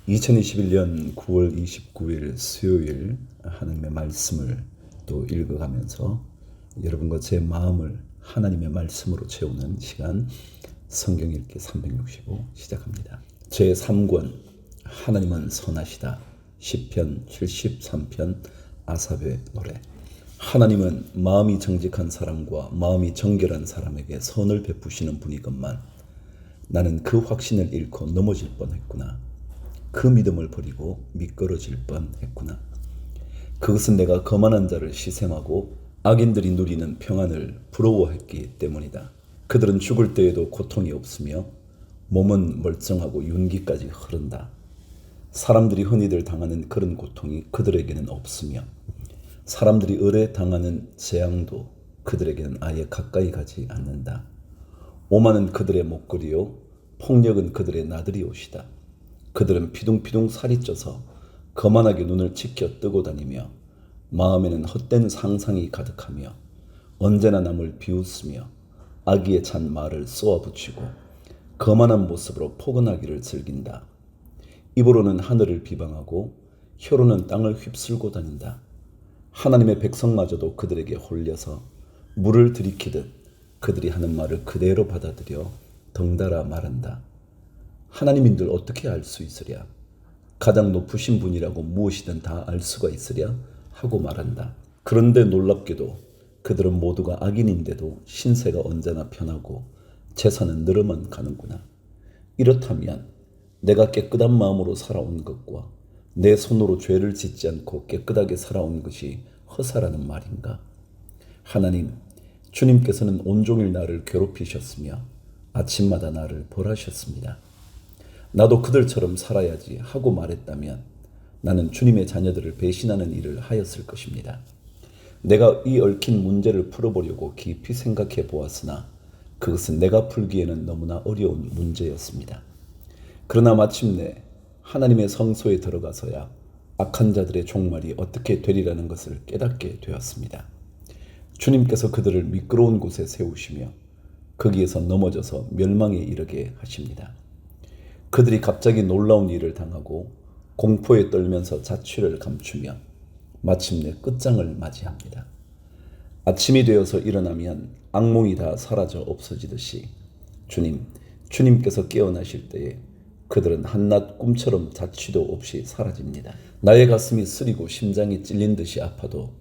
2021년 9월 29일 수요일 하나님의 말씀을 또 읽어가면서 여러분과 제 마음을 하나님의 말씀으로 채우는 시간 성경 읽기 365 시작합니다. 제3권 하나님은 선하시다 시편 73편 아삽의 노래. 하나님은 마음이 정직한 사람과 마음이 정결한 사람에게 선을 베푸시는 분이건만 나는 그 확신을 잃고 넘어질 뻔했구나. 그 믿음을 버리고 미끄러질 뻔했구나. 그것은 내가 거만한 자를 희생하고 악인들이 누리는 평안을 부러워했기 때문이다. 그들은 죽을 때에도 고통이 없으며 몸은 멀쩡하고 윤기까지 흐른다. 사람들이 흔히들 당하는 그런 고통이 그들에게는 없으며 사람들이 을에 당하는 재앙도 그들에게는 아예 가까이 가지 않는다. 오만은 그들의 목걸이요 폭력은 그들의 나들이옷이다. 그들은 피둥피둥 살이 쪄서 거만하게 눈을 치켜 뜨고 다니며 마음에는 헛된 상상이 가득하며 언제나 남을 비웃으며 악의에 찬 말을 쏘아붙이고 거만한 모습으로 포근하기를 즐긴다. 입으로는 하늘을 비방하고 혀로는 땅을 휩쓸고 다닌다. 하나님의 백성마저도 그들에게 홀려서 물을 들이키듯 그들이 하는 말을 그대로 받아들여 덩달아 말한다. 하나님인들 어떻게 알 수 있으랴? 가장 높으신 분이라고 무엇이든 다 알 수가 있으랴? 하고 말한다. 그런데 놀랍게도 그들은 모두가 악인인데도 신세가 언제나 편하고 재산은 늘어만 가는구나. 이렇다면 내가 깨끗한 마음으로 살아온 것과 내 손으로 죄를 짓지 않고 깨끗하게 살아온 것이 허사라는 말인가? 하나님, 주님께서는 온종일 나를 괴롭히셨으며 아침마다 나를 벌하셨습니다. 나도 그들처럼 살아야지 하고 말했다면 나는 주님의 자녀들을 배신하는 일을 하였을 것입니다. 내가 이 얽힌 문제를 풀어보려고 깊이 생각해 보았으나 그것은 내가 풀기에는 너무나 어려운 문제였습니다. 그러나 마침내 하나님의 성소에 들어가서야 악한 자들의 종말이 어떻게 되리라는 것을 깨닫게 되었습니다. 주님께서 그들을 미끄러운 곳에 세우시며 거기에서 넘어져서 멸망에 이르게 하십니다. 그들이 갑자기 놀라운 일을 당하고 공포에 떨면서 자취를 감추며 마침내 끝장을 맞이합니다. 아침이 되어서 일어나면 악몽이 다 사라져 없어지듯이 주님께서 깨어나실 때에 그들은 한낱 꿈처럼 자취도 없이 사라집니다. 나의 가슴이 쓰리고 심장이 찔린 듯이 아파도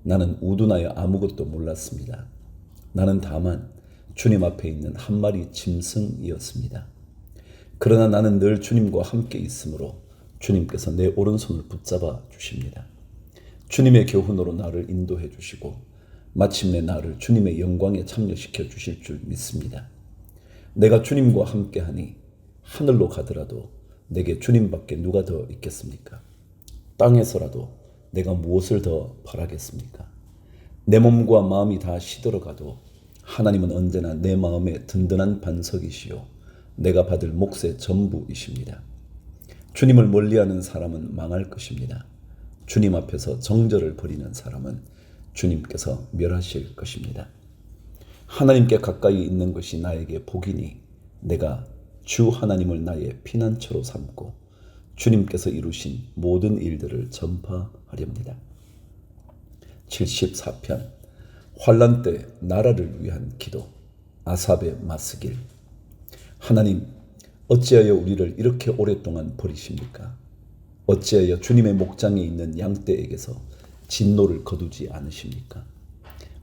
나는 우둔하여 아무것도 몰랐습니다. 나는 다만 주님 앞에 있는 한 마리 짐승이었습니다. 그러나 나는 늘 주님과 함께 있으므로 주님께서 내 오른손을 붙잡아 주십니다. 주님의 교훈으로 나를 인도해 주시고 마침내 나를 주님의 영광에 참여시켜 주실 줄 믿습니다. 내가 주님과 함께하니 하늘로 가더라도 내게 주님밖에 누가 더 있겠습니까? 땅에서라도 내가 무엇을 더 바라겠습니까? 내 몸과 마음이 다 시들어가도 하나님은 언제나 내 마음의 든든한 반석이시요 내가 받을 몫의 전부이십니다. 주님을 멀리하는 사람은 망할 것입니다. 주님 앞에서 정절을 버리는 사람은 주님께서 멸하실 것입니다. 하나님께 가까이 있는 것이 나에게 복이니 내가 주 하나님을 나의 피난처로 삼고 주님께서 이루신 모든 일들을 전파하렵니다. 74편 환난 때 나라를 위한 기도. 아삽의 마스길. 하나님, 어찌하여 우리를 이렇게 오랫동안 버리십니까? 어찌하여 주님의 목장에 있는 양떼에게서 진노를 거두지 않으십니까?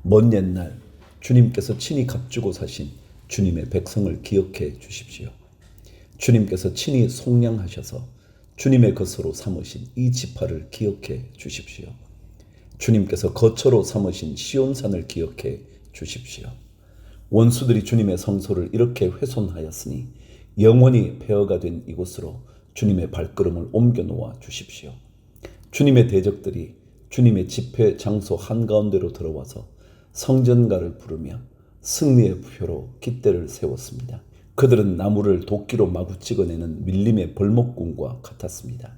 먼 옛날 주님께서 친히 값주고 사신 주님의 백성을 기억해 주십시오. 주님께서 친히 속량하셔서 주님의 것으로 삼으신 이 지파를 기억해 주십시오. 주님께서 거처로 삼으신 시온산을 기억해 주십시오. 원수들이 주님의 성소를 이렇게 훼손하였으니 영원히 폐허가 된 이곳으로 주님의 발걸음을 옮겨 놓아 주십시오. 주님의 대적들이 주님의 집회 장소 한가운데로 들어와서 성전가를 부르며 승리의 표로 깃대를 세웠습니다. 그들은 나무를 도끼로 마구 찍어내는 밀림의 벌목꾼과 같았습니다.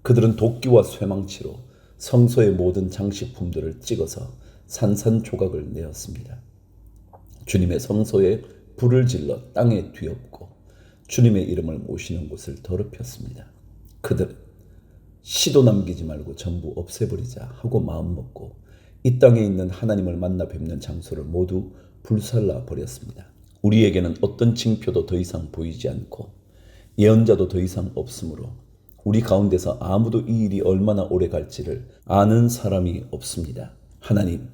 그들은 도끼와 쇠망치로 성소의 모든 장식품들을 찍어서 산산조각을 내었습니다. 주님의 성소에 불을 질러 땅에 뒤엎고 주님의 이름을 모시는 곳을 더럽혔습니다. 그들은 시도 남기지 말고 전부 없애버리자 하고 마음먹고 이 땅에 있는 하나님을 만나 뵙는 장소를 모두 불살라 버렸습니다. 우리에게는 어떤 징표도 더 이상 보이지 않고 예언자도 더 이상 없으므로 우리 가운데서 아무도 이 일이 얼마나 오래 갈지를 아는 사람이 없습니다. 하나님,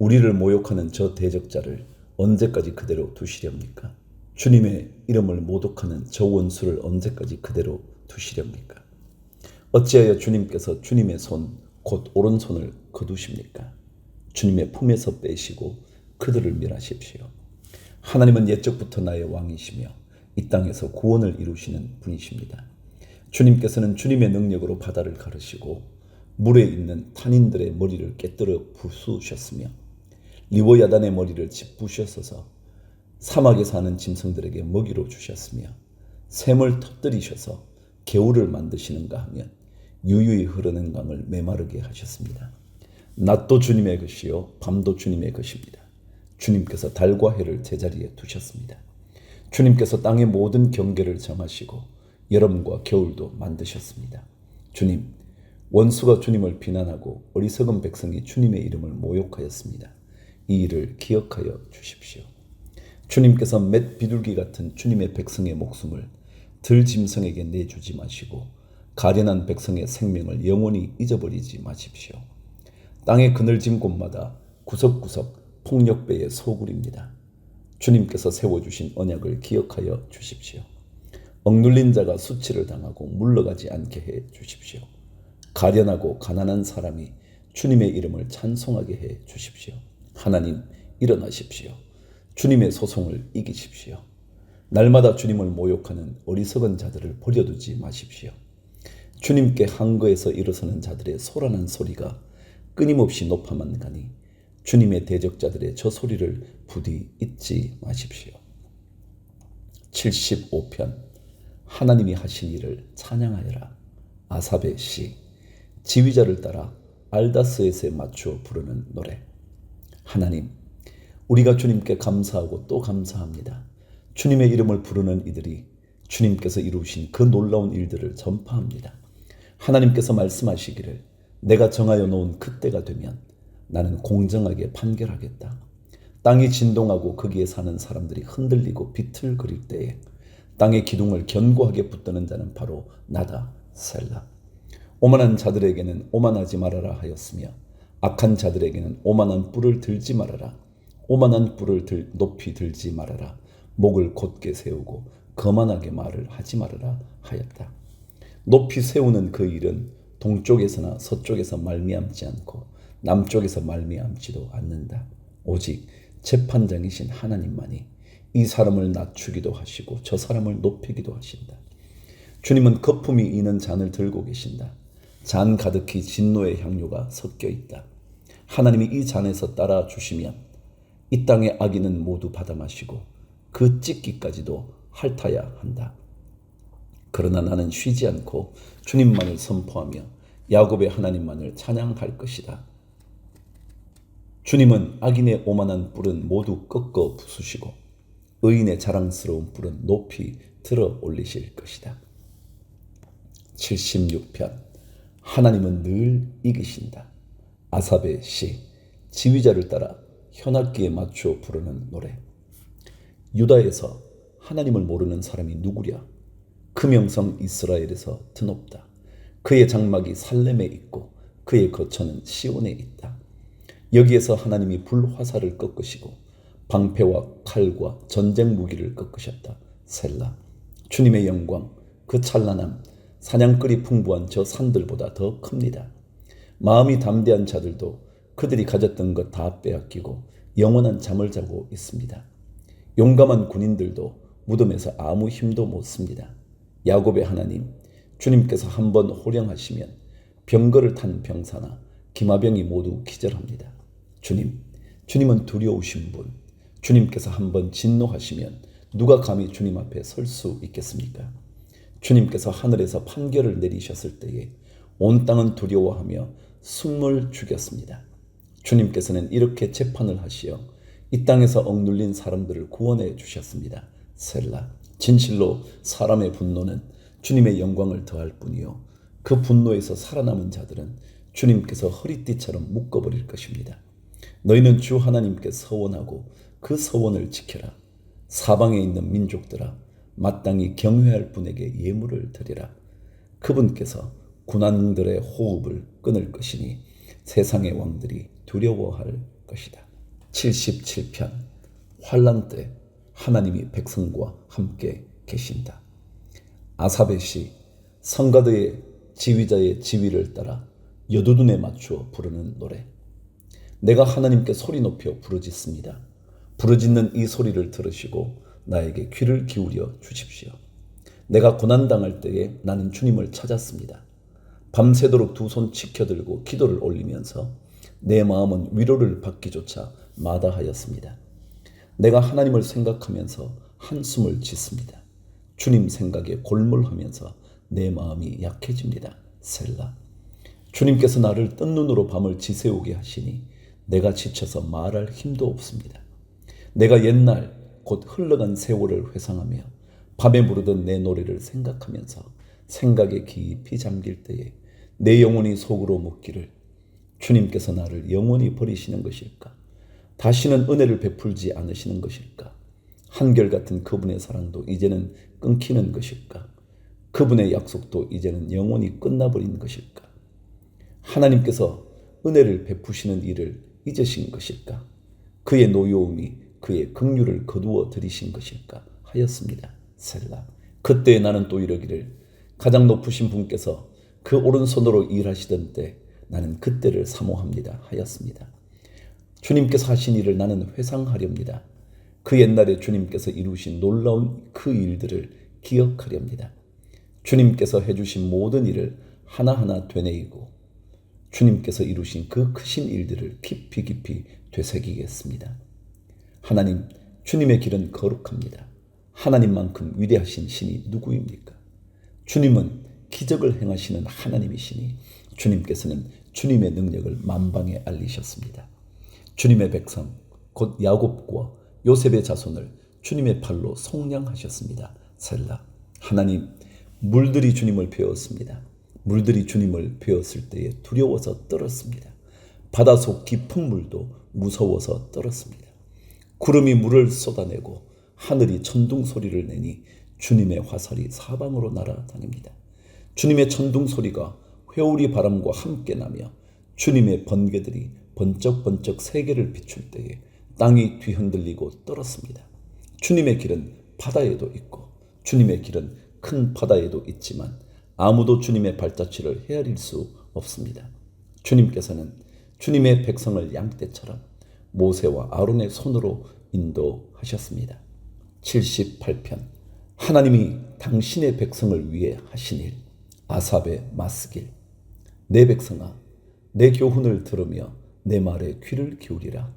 우리를 모욕하는 저 대적자를 언제까지 그대로 두시렵니까? 주님의 이름을 모독하는 저 원수를 언제까지 그대로 두시렵니까? 어찌하여 주님께서 주님의 손, 곧 오른손을 거두십니까? 주님의 품에서 빼시고 그들을 멸하십시오. 하나님은 옛적부터 나의 왕이시며 이 땅에서 구원을 이루시는 분이십니다. 주님께서는 주님의 능력으로 바다를 가르시고 물에 있는 탄인들의 머리를 깨뜨려 부수셨으며 리워야단의 머리를 짚부셨어서 사막에 사는 짐승들에게 먹이로 주셨으며 샘을 터뜨리셔서 개울을 만드시는가 하면 유유히 흐르는 강을 메마르게 하셨습니다. 낮도 주님의 것이요 밤도 주님의 것입니다. 주님께서 달과 해를 제자리에 두셨습니다. 주님께서 땅의 모든 경계를 정하시고 여름과 겨울도 만드셨습니다. 주님, 원수가 주님을 비난하고 어리석은 백성이 주님의 이름을 모욕하였습니다. 이 일을 기억하여 주십시오. 주님께서 맷 비둘기 같은 주님의 백성의 목숨을 들짐승에게 내주지 마시고 가련한 백성의 생명을 영원히 잊어버리지 마십시오. 땅의 그늘진 곳마다 구석구석 폭력배의 소굴입니다. 주님께서 세워주신 언약을 기억하여 주십시오. 억눌린 자가 수치를 당하고 물러가지 않게 해 주십시오. 가련하고 가난한 사람이 주님의 이름을 찬송하게 해 주십시오. 하나님, 일어나십시오. 주님의 소송을 이기십시오. 날마다 주님을 모욕하는 어리석은 자들을 버려두지 마십시오. 주님께 한거에서 일어서는 자들의 소란한 소리가 끊임없이 높아만 가니 주님의 대적자들의 저 소리를 부디 잊지 마십시오. 75편 하나님이 하신 일을 찬양하여라. 아삽의 시. 지휘자를 따라 알다스에세 맞추어 부르는 노래. 하나님, 우리가 주님께 감사하고 또 감사합니다. 주님의 이름을 부르는 이들이 주님께서 이루신 그 놀라운 일들을 전파합니다. 하나님께서 말씀하시기를 내가 정하여 놓은 그때가 되면 나는 공정하게 판결하겠다. 땅이 진동하고 거기에 사는 사람들이 흔들리고 비틀거릴 때에 땅의 기둥을 견고하게 붙드는 자는 바로 나다. 셀라. 오만한 자들에게는 오만하지 말아라 하였으며 악한 자들에게는 오만한 뿔을 들지 말아라. 오만한 뿔을 높이 들지 말아라. 목을 곧게 세우고 거만하게 말을 하지 말아라 하였다. 높이 세우는 그 일은 동쪽에서나 서쪽에서 말미암지 않고 남쪽에서 말미암지도 않는다. 오직 재판장이신 하나님만이 이 사람을 낮추기도 하시고 저 사람을 높이기도 하신다. 주님은 거품이 이는 잔을 들고 계신다. 잔 가득히 진노의 향료가 섞여 있다. 하나님이 이 잔에서 따라 주시면 이 땅의 악인은 모두 받아 마시고 그 찢기까지도 핥아야 한다. 그러나 나는 쉬지 않고 주님만을 선포하며 야곱의 하나님만을 찬양할 것이다. 주님은 악인의 오만한 뿔은 모두 꺾어 부수시고 의인의 자랑스러운 뿔은 높이 들어 올리실 것이다. 76편 하나님은 늘 이기신다. 아삽의 시. 지휘자를 따라 현악기에 맞추어 부르는 노래. 유다에서 하나님을 모르는 사람이 누구랴? 그 명성 이스라엘에서 드높다. 그의 장막이 살렘에 있고 그의 거처는 시온에 있다. 여기에서 하나님이 불화살을 꺾으시고 방패와 칼과 전쟁 무기를 꺾으셨다. 셀라. 주님의 영광, 그 찬란함, 사냥거리 풍부한 저 산들보다 더 큽니다. 마음이 담대한 자들도 그들이 가졌던 것 다 빼앗기고 영원한 잠을 자고 있습니다. 용감한 군인들도 무덤에서 아무 힘도 못 씁니다. 야곱의 하나님, 주님께서 한번 호령하시면 병거를 탄 병사나 기마병이 모두 기절합니다. 주님은 두려우신 분, 주님께서 한번 진노하시면 누가 감히 주님 앞에 설 수 있겠습니까? 주님께서 하늘에서 판결을 내리셨을 때에 온 땅은 두려워하며 숨을 죽였습니다. 주님께서는 이렇게 재판을 하시어 이 땅에서 억눌린 사람들을 구원해 주셨습니다. 셀라. 진실로 사람의 분노는 주님의 영광을 더할 뿐이요 그 분노에서 살아남은 자들은 주님께서 허리띠처럼 묶어버릴 것입니다. 너희는 주 하나님께 서원하고 그 서원을 지켜라. 사방에 있는 민족들아 마땅히 경외할 분에게 예물을 드리라. 그분께서 군왕들의 호흡을 끊을 것이니 세상의 왕들이 두려워할 것이다. 77편 환난 때 하나님이 백성과 함께 계신다. 아삽의 시 성가대의 지휘자의 지휘를 따라 여두둔에 맞추어 부르는 노래. 내가 하나님께 소리 높여 부르짖습니다. 부르짖는 이 소리를 들으시고 나에게 귀를 기울여 주십시오. 내가 고난당할 때에 나는 주님을 찾았습니다. 밤새도록 두 손 치켜들고 기도를 올리면서 내 마음은 위로를 받기조차 마다하였습니다. 내가 하나님을 생각하면서 한숨을 짓습니다. 주님 생각에 골몰하면서 내 마음이 약해집니다. 셀라. 주님께서 나를 뜬 눈으로 밤을 지새우게 하시니 내가 지쳐서 말할 힘도 없습니다. 내가 옛날 곧 흘러간 세월을 회상하며 밤에 부르던 내 노래를 생각하면서 생각에 깊이 잠길 때에 내 영혼이 속으로 묻기를 주님께서 나를 영원히 버리시는 것일까? 다시는 은혜를 베풀지 않으시는 것일까? 한결같은 그분의 사랑도 이제는 끊기는 것일까? 그분의 약속도 이제는 영원히 끝나버린 것일까? 하나님께서 은혜를 베푸시는 일을 잊으신 것일까? 그의 노여움이 그의 긍휼을 거두어 들이신 것일까 하였습니다. 셀라. 그때 나는 또 이러기를 가장 높으신 분께서 그 오른손으로 일하시던 때 나는 그때를 사모합니다 하였습니다. 주님께서 하신 일을 나는 회상하렵니다. 그 옛날에 주님께서 이루신 놀라운 그 일들을 기억하렵니다. 주님께서 해주신 모든 일을 하나하나 되뇌이고 주님께서 이루신 그 크신 일들을 깊이 깊이 되새기겠습니다. 하나님, 주님의 길은 거룩합니다. 하나님만큼 위대하신 신이 누구입니까? 주님은 기적을 행하시는 하나님이시니 주님께서는 주님의 능력을 만방에 알리셨습니다. 주님의 백성, 곧 야곱과 요셉의 자손을 주님의 팔로 속량하셨습니다. 셀라. 하나님, 물들이 주님을 배웠습니다. 물들이 주님을 배웠을 때에 두려워서 떨었습니다. 바닷속 깊은 물도 무서워서 떨었습니다. 구름이 물을 쏟아내고 하늘이 천둥 소리를 내니 주님의 화살이 사방으로 날아다닙니다. 주님의 천둥 소리가 회오리 바람과 함께 나며 주님의 번개들이 번쩍번쩍 세계를 비출 때에 땅이 뒤흔들리고 떨었습니다. 주님의 길은 바다에도 있고 주님의 길은 큰 바다에도 있지만 아무도 주님의 발자취를 헤아릴 수 없습니다. 주님께서는 주님의 백성을 양떼처럼 모세와 아론의 손으로 인도하셨습니다. 78편 하나님이 당신의 백성을 위해 하신 일. 아삽의 맞쓰길. 내 백성아, 내 교훈을 들으며 내 말에 귀를 기울이라.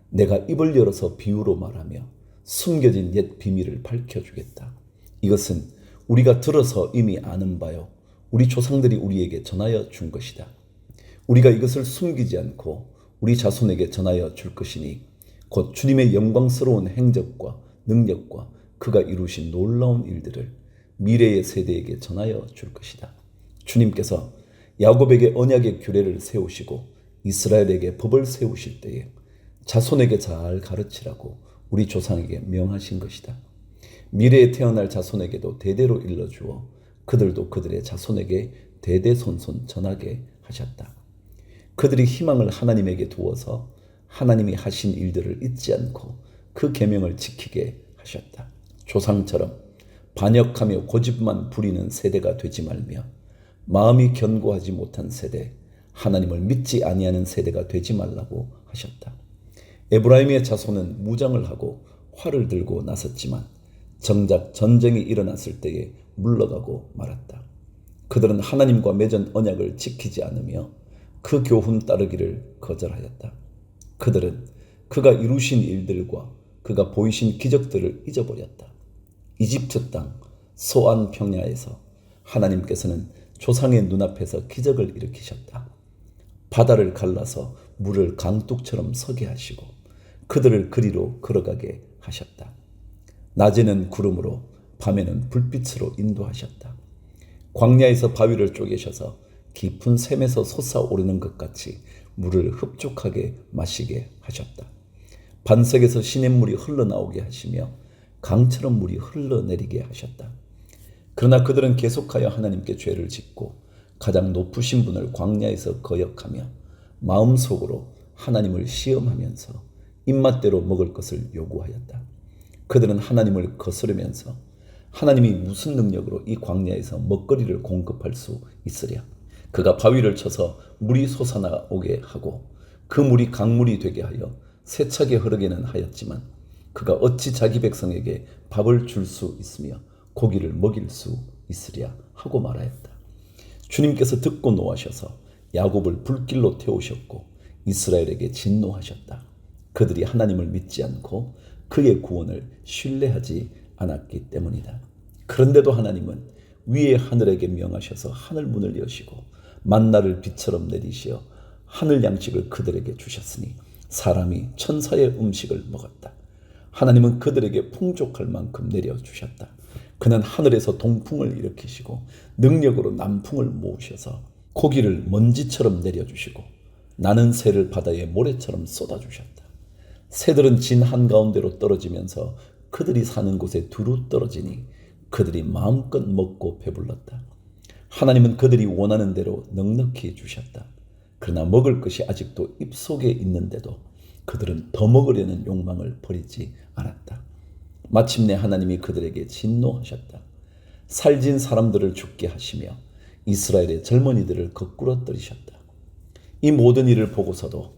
내가 입을 열어서 비유로 말하며 숨겨진 옛 비밀을 밝혀주겠다. 이것은 우리가 들어서 이미 아는 바요 우리 조상들이 우리에게 전하여 준 것이다. 우리가 이것을 숨기지 않고 우리 자손에게 전하여 줄 것이니 곧 주님의 영광스러운 행적과 능력과 그가 이루신 놀라운 일들을 미래의 세대에게 전하여 줄 것이다. 주님께서 야곱에게 언약의 규례를 세우시고 이스라엘에게 법을 세우실 때에 자손에게 잘 가르치라고 우리 조상에게 명하신 것이다. 미래에 태어날 자손에게도 대대로 일러주어 그들도 그들의 자손에게 대대손손 전하게 하셨다. 그들이 희망을 하나님에게 두어서 하나님이 하신 일들을 잊지 않고 그 계명을 지키게 하셨다. 조상처럼 반역하며 고집만 부리는 세대가 되지 말며 마음이 견고하지 못한 세대, 하나님을 믿지 아니하는 세대가 되지 말라고 하셨다. 에브라임의 자손은 무장을 하고 활을 들고 나섰지만 정작 전쟁이 일어났을 때에 물러가고 말았다. 그들은 하나님과 맺은 언약을 지키지 않으며 그 교훈 따르기를 거절하였다. 그들은 그가 이루신 일들과 그가 보이신 기적들을 잊어버렸다. 이집트 땅 소안 평야에서 하나님께서는 조상의 눈앞에서 기적을 일으키셨다. 바다를 갈라서 물을 강둑처럼 서게 하시고 그들을 그리로 걸어가게 하셨다. 낮에는 구름으로 밤에는 불빛으로 인도하셨다. 광야에서 바위를 쪼개셔서 깊은 샘에서 솟아오르는 것 같이 물을 흡족하게 마시게 하셨다. 반석에서 시냇물이 흘러나오게 하시며 강처럼 물이 흘러내리게 하셨다. 그러나 그들은 계속하여 하나님께 죄를 짓고 가장 높으신 분을 광야에서 거역하며 마음속으로 하나님을 시험하면서 입맛대로 먹을 것을 요구하였다. 그들은 하나님을 거스르면서 하나님이 무슨 능력으로 이 광야에서 먹거리를 공급할 수 있으랴. 그가 바위를 쳐서 물이 솟아나오게 하고 그 물이 강물이 되게 하여 세차게 흐르게는 하였지만 그가 어찌 자기 백성에게 밥을 줄 수 있으며 고기를 먹일 수 있으랴 하고 말하였다. 주님께서 듣고 노하셔서 야곱을 불길로 태우셨고 이스라엘에게 진노하셨다. 그들이 하나님을 믿지 않고 그의 구원을 신뢰하지 않았기 때문이다. 그런데도 하나님은 위의 하늘에게 명하셔서 하늘 문을 여시고 만나를 비처럼 내리시어 하늘 양식을 그들에게 주셨으니 사람이 천사의 음식을 먹었다. 하나님은 그들에게 풍족할 만큼 내려주셨다. 그는 하늘에서 동풍을 일으키시고 능력으로 남풍을 모으셔서 고기를 먼지처럼 내려주시고 나는 새를 바다의 모래처럼 쏟아주셨다. 새들은 진 한가운데로 떨어지면서 그들이 사는 곳에 두루 떨어지니 그들이 마음껏 먹고 배불렀다. 하나님은 그들이 원하는 대로 넉넉히 주셨다. 그러나 먹을 것이 아직도 입속에 있는데도 그들은 더 먹으려는 욕망을 버리지 않았다. 마침내 하나님이 그들에게 진노하셨다. 살진 사람들을 죽게 하시며 이스라엘의 젊은이들을 거꾸로 떨이셨다. 이 모든 일을 보고서도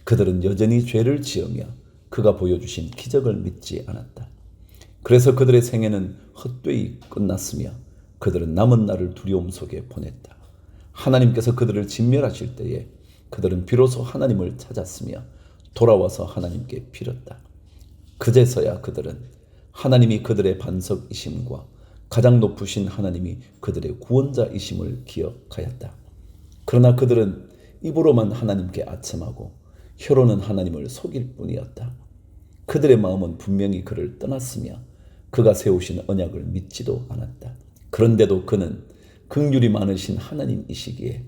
그들은 여전히 죄를 지으며 그가 보여주신 기적을 믿지 않았다. 그래서 그들의 생애는 헛되이 끝났으며 그들은 남은 날을 두려움 속에 보냈다. 하나님께서 그들을 진멸하실 때에 그들은 비로소 하나님을 찾았으며 돌아와서 하나님께 빌었다. 그제서야 그들은 하나님이 그들의 반석이심과 가장 높으신 하나님이 그들의 구원자이심을 기억하였다. 그러나 그들은 입으로만 하나님께 아첨하고 혀로는 하나님을 속일 뿐이었다. 그들의 마음은 분명히 그를 떠났으며 그가 세우신 언약을 믿지도 않았다. 그런데도 그는 긍휼이 많으신 하나님이시기에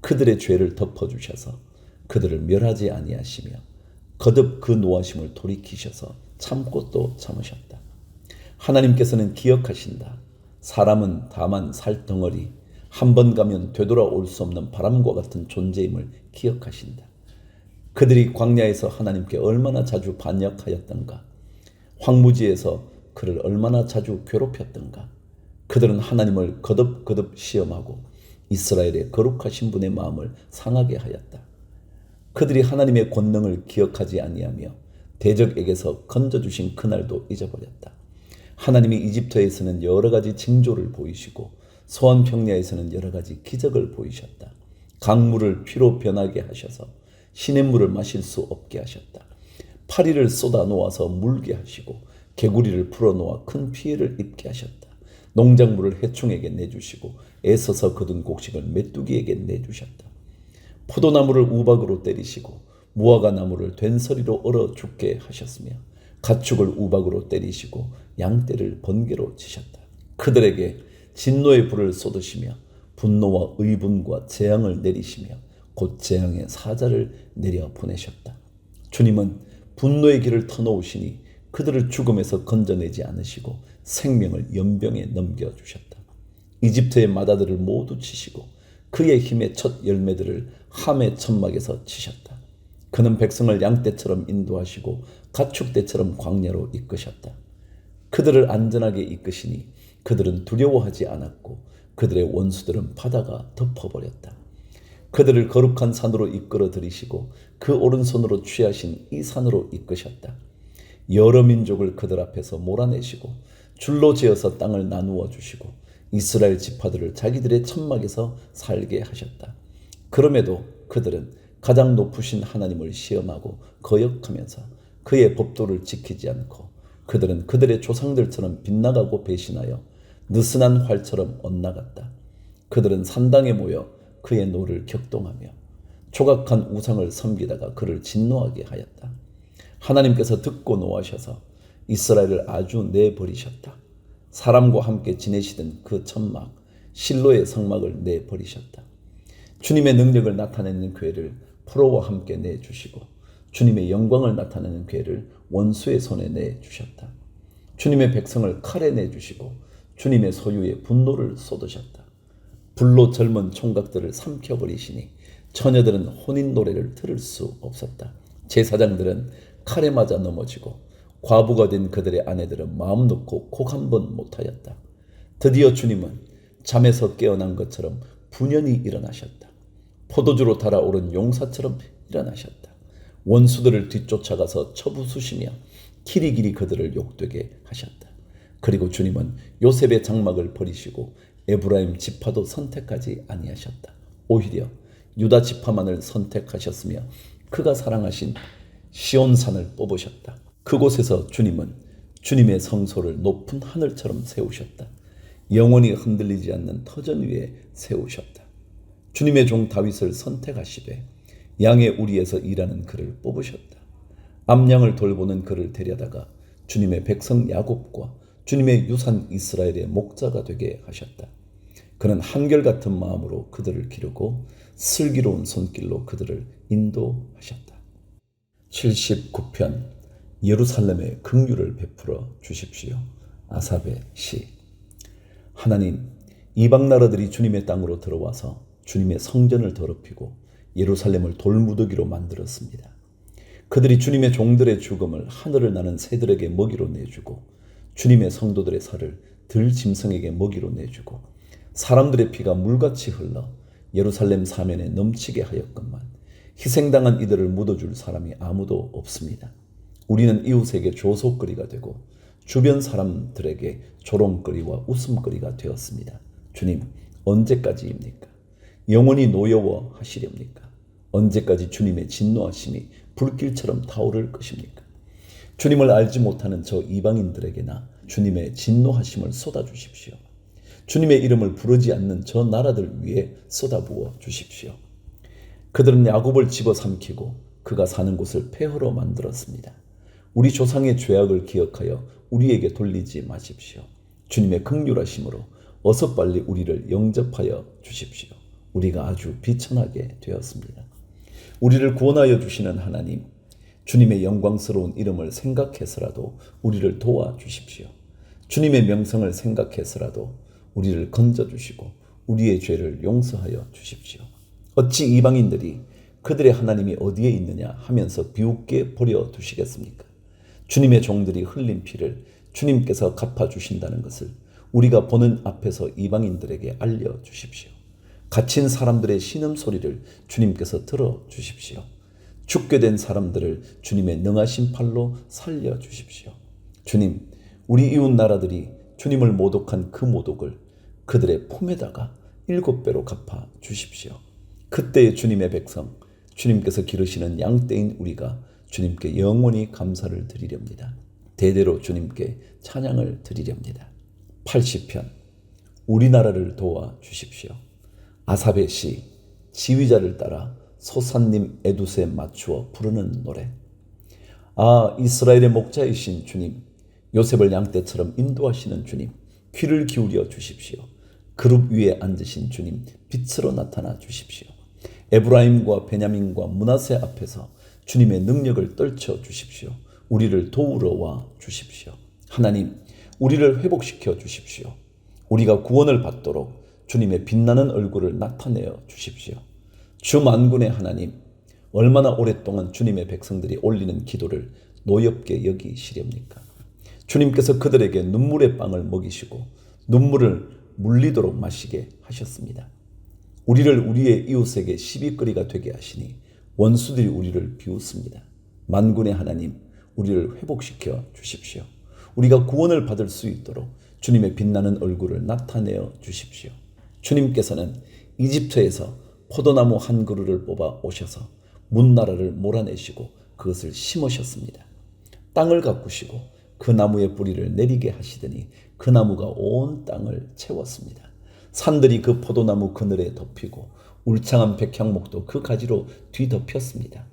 그들의 죄를 덮어주셔서 그들을 멸하지 아니하시며 거듭 그 노하심을 돌이키셔서 참고 또 참으셨다. 하나님께서는 기억하신다. 사람은 다만 살덩어리, 한 번 가면 되돌아올 수 없는 바람과 같은 존재임을 기억하신다. 그들이 광야에서 하나님께 얼마나 자주 반역하였던가, 황무지에서 그를 얼마나 자주 괴롭혔던가. 그들은 하나님을 거듭 시험하고 이스라엘의 거룩하신 분의 마음을 상하게 하였다. 그들이 하나님의 권능을 기억하지 아니하며 대적에게서 건져주신 그날도 잊어버렸다. 하나님이 이집트에서는 여러 가지 징조를 보이시고 소환 평야에서는 여러 가지 기적을 보이셨다. 강물을 피로 변하게 하셔서 시냇물을 마실 수 없게 하셨다. 파리를 쏟아 놓아서 물게 하시고 개구리를 풀어 놓아 큰 피해를 입게 하셨다. 농작물을 해충에게 내주시고 애써서 거둔 곡식을 메뚜기에게 내주셨다. 포도나무를 우박으로 때리시고 무화과 나무를 된서리로 얼어 죽게 하셨으며 가축을 우박으로 때리시고 양떼를 번개로 치셨다. 그들에게 진노의 불을 쏟으시며 분노와 의분과 재앙을 내리시며 곧 재앙의 사자를 내려 보내셨다. 주님은 분노의 길을 터놓으시니 그들을 죽음에서 건져내지 않으시고 생명을 연병에 넘겨주셨다. 이집트의 마다들을 모두 치시고 그의 힘의 첫 열매들을 함의 천막에서 치셨다. 그는 백성을 양떼처럼 인도하시고 가축떼처럼 광야로 이끄셨다. 그들을 안전하게 이끄시니 그들은 두려워하지 않았고 그들의 원수들은 바다가 덮어버렸다. 그들을 거룩한 산으로 이끌어 들이시고 그 오른손으로 취하신 이 산으로 이끄셨다. 여러 민족을 그들 앞에서 몰아내시고 줄로 지어서 땅을 나누어 주시고 이스라엘 지파들을 자기들의 천막에서 살게 하셨다. 그럼에도 그들은 가장 높으신 하나님을 시험하고 거역하면서 그의 법도를 지키지 않고 그들은 그들의 조상들처럼 빗나가고 배신하여 느슨한 활처럼 엇나갔다. 그들은 산당에 모여 그의 노를 격동하며 조각한 우상을 섬기다가 그를 진노하게 하였다. 하나님께서 듣고 노하셔서 이스라엘을 아주 내버리셨다. 사람과 함께 지내시던 그 천막 실로의 성막을 내버리셨다. 주님의 능력을 나타내는 교회를 포로와 함께 내주시고 주님의 영광을 나타내는 교회를 원수의 손에 내주셨다. 주님의 백성을 칼에 내주시고 주님의 소유에 분노를 쏟으셨다. 불로 젊은 총각들을 삼켜버리시니 처녀들은 혼인 노래를 들을 수 없었다. 제사장들은 칼에 맞아 넘어지고 과부가 된 그들의 아내들은 마음 놓고 곡 한 번 못하였다. 드디어 주님은 잠에서 깨어난 것처럼 분연히 일어나셨다. 포도주로 달아오른 용사처럼 일어나셨다. 원수들을 뒤쫓아가서 쳐부수시며 길이길이 그들을 욕되게 하셨다. 그리고 주님은 요셉의 장막을 버리시고 에브라임 지파도 선택하지 아니하셨다. 오히려 유다 지파만을 선택하셨으며 그가 사랑하신 시온산을 뽑으셨다. 그곳에서 주님은 주님의 성소를 높은 하늘처럼 세우셨다. 영원히 흔들리지 않는 터전 위에 세우셨다. 주님의 종 다윗을 선택하시되 양의 우리에서 일하는 그를 뽑으셨다. 암양을 돌보는 그를 데려다가 주님의 백성 야곱과 주님의 유산 이스라엘의 목자가 되게 하셨다. 그는 한결같은 마음으로 그들을 기르고 슬기로운 손길로 그들을 인도하셨다. 79편 예루살렘에 긍휼을 베풀어 주십시오. 아삽의 시. 하나님, 이방 나라들이 주님의 땅으로 들어와서 주님의 성전을 더럽히고 예루살렘을 돌무더기로 만들었습니다. 그들이 주님의 종들의 죽음을 하늘을 나는 새들에게 먹이로 내주고 주님의 성도들의 살을 들짐승에게 먹이로 내주고 사람들의 피가 물같이 흘러 예루살렘 사면에 넘치게 하였건만 희생당한 이들을 묻어줄 사람이 아무도 없습니다. 우리는 이웃에게 조소거리가 되고 주변 사람들에게 조롱거리와 웃음거리가 되었습니다. 주님, 언제까지입니까? 영원히 노여워하시렵니까? 언제까지 주님의 진노하심이 불길처럼 타오를 것입니까? 주님을 알지 못하는 저 이방인들에게나 주님의 진노하심을 쏟아주십시오. 주님의 이름을 부르지 않는 저 나라들 위에 쏟아부어 주십시오. 그들은 야곱을 집어삼키고 그가 사는 곳을 폐허로 만들었습니다. 우리 조상의 죄악을 기억하여 우리에게 돌리지 마십시오. 주님의 긍휼하심으로 어서 빨리 우리를 영접하여 주십시오. 우리가 아주 비천하게 되었습니다. 우리를 구원하여 주시는 하나님, 주님의 영광스러운 이름을 생각해서라도 우리를 도와주십시오. 주님의 명성을 생각해서라도 우리를 건져주시고 우리의 죄를 용서하여 주십시오. 어찌 이방인들이 그들의 하나님이 어디에 있느냐 하면서 비웃게 버려두시겠습니까? 주님의 종들이 흘린 피를 주님께서 갚아주신다는 것을 우리가 보는 앞에서 이방인들에게 알려주십시오. 갇힌 사람들의 신음소리를 주님께서 들어주십시오. 죽게 된 사람들을 주님의 능하신 팔로 살려주십시오. 주님, 우리 이웃 나라들이 주님을 모독한 그 모독을 그들의 품에다가 7배로 갚아주십시오. 그때의 주님의 백성, 주님께서 기르시는 양떼인 우리가 주님께 영원히 감사를 드리렵니다. 대대로 주님께 찬양을 드리렵니다. 80편 우리나라를 도와주십시오. 아삽의 시, 지휘자를 따라 소산님 에두스에 맞추어 부르는 노래. 아, 이스라엘의 목자이신 주님, 요셉을 양떼처럼 인도하시는 주님, 귀를 기울여 주십시오. 그룹 위에 앉으신 주님, 빛으로 나타나 주십시오. 에브라임과 베냐민과 므낫세 앞에서 주님의 능력을 떨쳐 주십시오. 우리를 도우러 와 주십시오. 하나님, 우리를 회복시켜 주십시오. 우리가 구원을 받도록 주님의 빛나는 얼굴을 나타내어 주십시오. 주 만군의 하나님, 얼마나 오랫동안 주님의 백성들이 올리는 기도를 노엽게 여기시렵니까? 주님께서 그들에게 눈물의 빵을 먹이시고 눈물을 물리도록 마시게 하셨습니다. 우리를 우리의 이웃에게 시비거리가 되게 하시니 원수들이 우리를 비웃습니다. 만군의 하나님, 우리를 회복시켜 주십시오. 우리가 구원을 받을 수 있도록 주님의 빛나는 얼굴을 나타내어 주십시오. 주님께서는 이집트에서 포도나무 한 그루를 뽑아 오셔서 문나라를 몰아내시고 그것을 심으셨습니다. 땅을 가꾸시고 그 나무의 뿌리를 내리게 하시더니 그 나무가 온 땅을 채웠습니다. 산들이 그 포도나무 그늘에 덮이고 울창한 백향목도 그 가지로 뒤덮였습니다.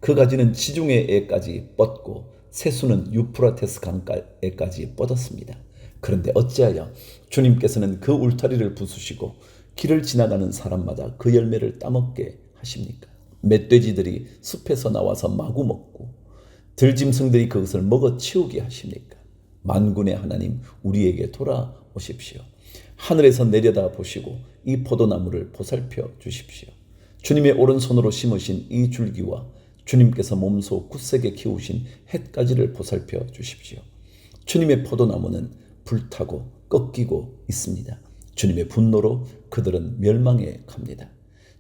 그 가지는 지중해 에까지 뻗고 새수는 유프라테스 강가에까지 뻗었습니다. 그런데 어찌하여 주님께서는 그 울타리를 부수시고 길을 지나가는 사람마다 그 열매를 따먹게 하십니까? 멧돼지들이 숲에서 나와서 마구 먹고 들짐승들이 그것을 먹어 치우게 하십니까? 만군의 하나님, 우리에게 돌아오십시오. 하늘에서 내려다 보시고 이 포도나무를 보살펴 주십시오. 주님의 오른손으로 심으신 이 줄기와 주님께서 몸소 굳세게 키우신 햇가지를 보살펴 주십시오. 주님의 포도나무는 불타고 꺾이고 있습니다. 주님의 분노로 그들은 멸망해 갑니다.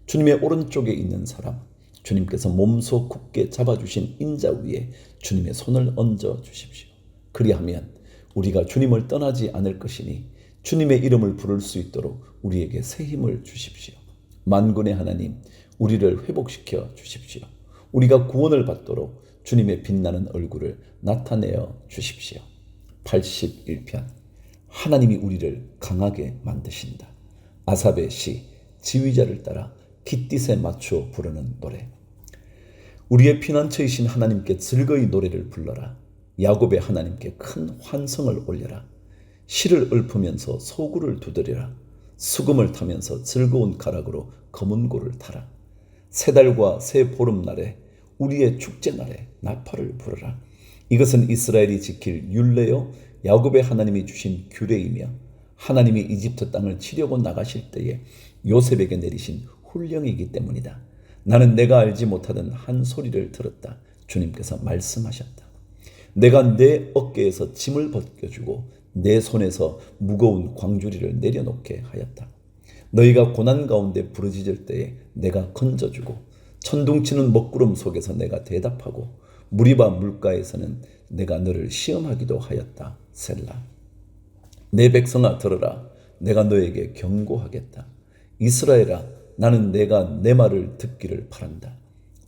주님의 오른쪽에 있는 사람, 주님께서 몸소 굳게 잡아주신 인자 위에 주님의 손을 얹어 주십시오. 그리하면 우리가 주님을 떠나지 않을 것이니 주님의 이름을 부를 수 있도록 우리에게 새 힘을 주십시오. 만군의 하나님, 우리를 회복시켜 주십시오. 우리가 구원을 받도록 주님의 빛나는 얼굴을 나타내어 주십시오. 81편. 하나님이 우리를 강하게 만드신다. 아삽의 시, 지휘자를 따라 깃딧에 맞추어 부르는 노래. 우리의 피난처이신 하나님께 즐거이 노래를 불러라. 야곱의 하나님께 큰 환성을 올려라. 실을 읊으면서 소구를 두드려라. 수금을 타면서 즐거운 가락으로 검은 고를 타라. 세 달과 세 보름날에 우리의 축제날에 나팔을 불어라. 이것은 이스라엘이 지킬 율례요 야곱의 하나님이 주신 규례이며 하나님이 이집트 땅을 치려고 나가실 때에 요셉에게 내리신 훈령이기 때문이다. 나는 내가 알지 못하던 한 소리를 들었다. 주님께서 말씀하셨다. 내가 내 어깨에서 짐을 벗겨주고 내 손에서 무거운 광주리를 내려놓게 하였다. 너희가 고난 가운데 부르짖을 때에 내가 건져주고 천둥치는 먹구름 속에서 내가 대답하고 무리바 물가에서는 내가 너를 시험하기도 하였다. 셀라. 내 백성아 들으라. 내가 너에게 경고하겠다. 이스라엘아, 나는 내가 내 말을 듣기를 바란다.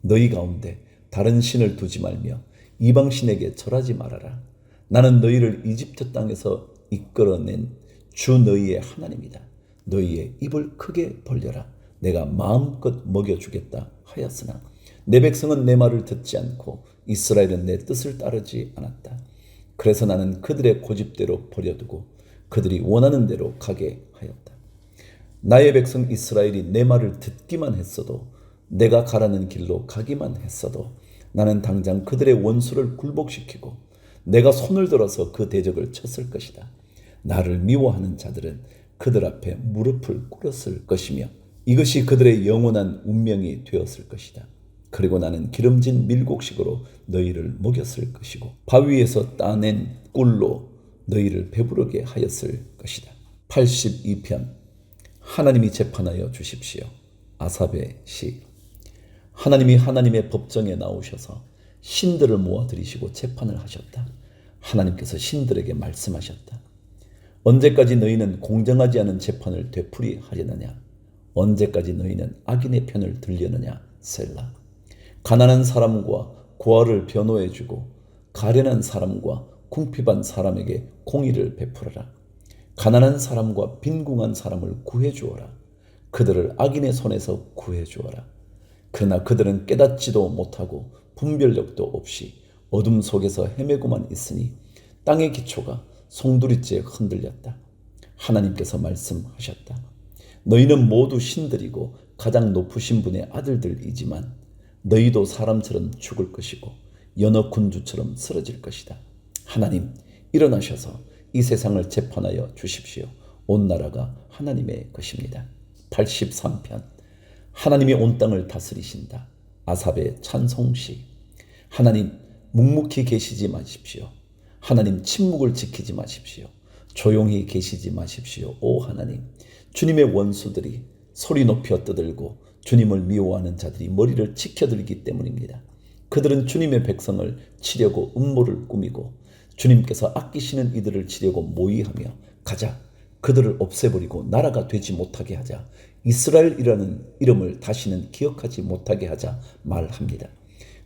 너희 가운데 다른 신을 두지 말며 이방신에게 절하지 말아라. 나는 너희를 이집트 땅에서 이끌어낸 주 너희의 하나님이다. 너희의 입을 크게 벌려라. 내가 마음껏 먹여주겠다 하였으나 내 백성은 내 말을 듣지 않고 이스라엘은 내 뜻을 따르지 않았다. 그래서 나는 그들의 고집대로 버려두고 그들이 원하는 대로 가게 하였다. 나의 백성 이스라엘이 내 말을 듣기만 했어도 내가 가라는 길로 가기만 했어도 나는 당장 그들의 원수를 굴복시키고 내가 손을 들어서 그 대적을 쳤을 것이다. 나를 미워하는 자들은 그들 앞에 무릎을 꿇었을 것이며 이것이 그들의 영원한 운명이 되었을 것이다. 그리고 나는 기름진 밀곡식으로 너희를 먹였을 것이고 바위에서 따낸 꿀로 너희를 배부르게 하였을 것이다. 82편. 하나님이 재판하여 주십시오. 아삽의 시. 하나님이 하나님의 법정에 나오셔서 신들을 모아들이시고 재판을 하셨다. 하나님께서 신들에게 말씀하셨다. 언제까지 너희는 공정하지 않은 재판을 되풀이하려느냐? 언제까지 너희는 악인의 편을 들려느냐? 셀라. 가난한 사람과 고아를 변호해주고 가련한 사람과 궁핍한 사람에게 공의를 베풀어라. 가난한 사람과 빈궁한 사람을 구해주어라. 그들을 악인의 손에서 구해주어라. 그러나 그들은 깨닫지도 못하고 분별력도 없이 어둠 속에서 헤매고만 있으니 땅의 기초가 송두리째 흔들렸다. 하나님께서 말씀하셨다. 너희는 모두 신들이고 가장 높으신 분의 아들들이지만 너희도 사람처럼 죽을 것이고 연어 군주처럼 쓰러질 것이다. 하나님, 일어나셔서 이 세상을 재판하여 주십시오. 온 나라가 하나님의 것입니다. 83편. 하나님이 온 땅을 다스리신다. 아삽의 찬송시. 하나님, 묵묵히 계시지 마십시오. 하나님, 침묵을 지키지 마십시오. 조용히 계시지 마십시오. 오 하나님, 주님의 원수들이 소리 높여 떠들고 주님을 미워하는 자들이 머리를 치켜들기 때문입니다. 그들은 주님의 백성을 치려고 음모를 꾸미고 주님께서 아끼시는 이들을 치려고 모의하며 가자, 그들을 없애버리고 나라가 되지 못하게 하자, 이스라엘이라는 이름을 다시는 기억하지 못하게 하자 말합니다.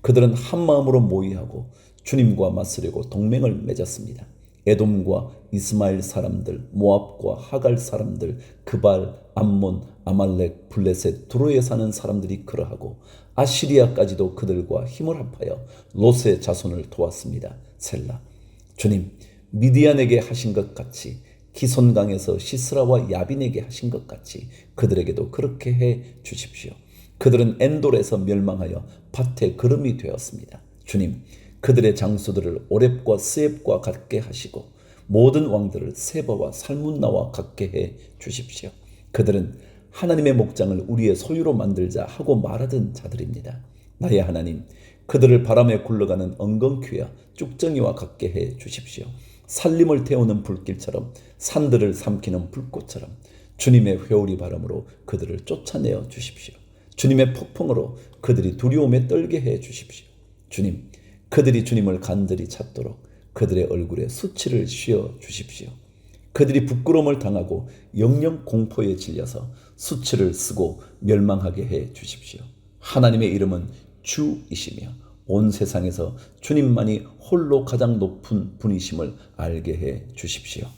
그들은 한마음으로 모의하고 주님과 맞서려고 동맹을 맺었습니다. 에돔과 이스마엘 사람들, 모압과 하갈 사람들, 그발, 암몬, 아말렉, 블레셋, 두로에 사는 사람들이 그러하고 아시리아까지도 그들과 힘을 합하여 롯의 자손을 도왔습니다. 셀라. 주님, 미디안에게 하신 것 같이 기손강에서 시스라와 야빈에게 하신 것 같이 그들에게도 그렇게 해 주십시오. 그들은 엔돌에서 멸망하여 밭에 거름이 되었습니다. 주님, 그들의 장수들을 오렙과 스앱과 같게 하시고 모든 왕들을 세바와 살문나와 같게 해 주십시오. 그들은 하나님의 목장을 우리의 소유로 만들자 하고 말하던 자들입니다. 나의 하나님, 그들을 바람에 굴러가는 엉겅퀴와 쭉정이와 같게 해 주십시오. 산림을 태우는 불길처럼 산들을 삼키는 불꽃처럼 주님의 회오리 바람으로 그들을 쫓아내어 주십시오. 주님의 폭풍으로 그들이 두려움에 떨게 해 주십시오. 주님, 그들이 주님을 간절히 찾도록 그들의 얼굴에 수치를 씌워 주십시오. 그들이 부끄러움을 당하고 영영 공포에 질려서 수치를 쓰고 멸망하게 해 주십시오. 하나님의 이름은 주이시며 온 세상에서 주님만이 홀로 가장 높은 분이심을 알게 해 주십시오.